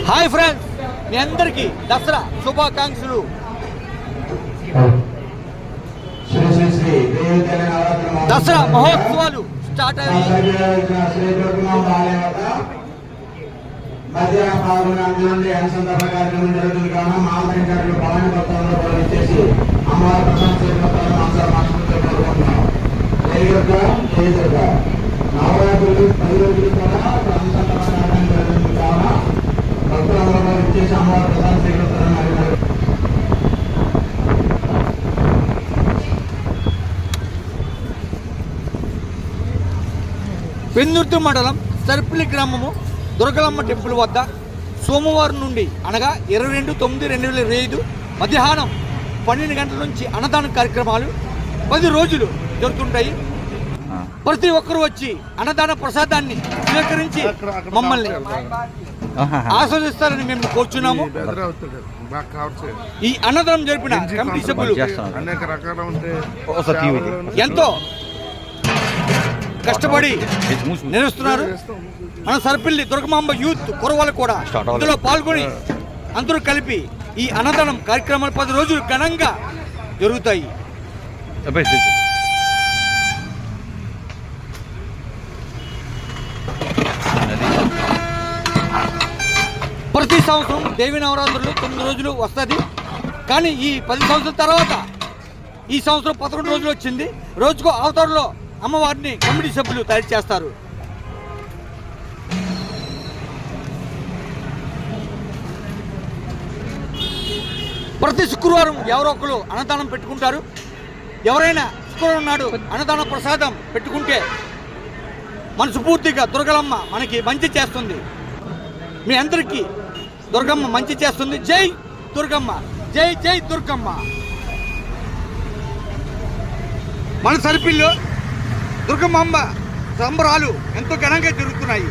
Hi friends, మీ అందరికీ దసరా శుభాకాంక్షలు. దసరా మహోత్సవాలు స్టార్ట్ అయ్యాయి. మధ్యాహ్నం 11 నుండి అనుసంధాన కార్యక్రమం జరుగుతుంది. కావున మాంసరికారులు భవాని భక్తులను ప్రవేశించేసి అమ్మవారి ప్రసాదం చేపడతారు. నవరాత్రులు 10 రోజులు కూడా అనుసంధాన కార్యక్రమం జరుగుతుంది. కావున భక్తులందరూ ఇచ్చేసి అమ్మవారి ప్రసాదం చేపడతారని అడిగారు. పెన్నుర్తి మండలం సర్పిలి గ్రామము దుర్గలమ్మ టెంపుల్ వద్ద సోమవారం నుండి అనగా 22/9/2025 మధ్యాహ్నం 12 గంటల నుంచి అన్నదాన కార్యక్రమాలు 10 రోజులు జరుగుతుంటాయి. ప్రతి ఒక్కరూ వచ్చి అన్నదాన ప్రసాదాన్ని స్వీకరించి మమ్మల్ని ఆస్వాదిస్తారని మేము కోరుచున్నాము. ఈ అన్నదానం జరిపిన కమిటీ సభ్యులు ఎంతో కష్టపడి నిర్వహిస్తున్నారు. మన సర్పిల్లి దుర్గమాంబ యూత్ కురవాళ్ళు కూడా ఇందులో పాల్గొని అందరూ కలిపి ఈ అన్నదానం కార్యక్రమాలు 10 రోజులు ఘనంగా జరుగుతాయి. ప్రతి సంవత్సరం దేవి నవరాత్రులు 9 రోజులు వస్తుంది. కానీ ఈ 10 సంవత్సరాల తర్వాత ఈ సంవత్సరం 11 రోజులు వచ్చింది. రోజుకు అవతారంలో అమ్మవారిని కమిటీ సభ్యులు తయారు చేస్తారు. ప్రతి శుక్రవారం ఎవరో ఒకరు అన్నదానం పెట్టుకుంటారు. ఎవరైనా శుక్రవారం నాడు అన్నదాన ప్రసాదం పెట్టుకుంటే మనస్ఫూర్తిగా దుర్గలమ్మ మనకి మంచి చేస్తుంది. మీ అందరికీ దుర్గమ్మ మంచి చేస్తుంది. జై దుర్గమ్మ, జై జై దుర్గమ్మ. మన సరిపిల్లో దుర్గమాంబ సంబరాలు ఎంతో ఘనంగా జరుగుతున్నాయి.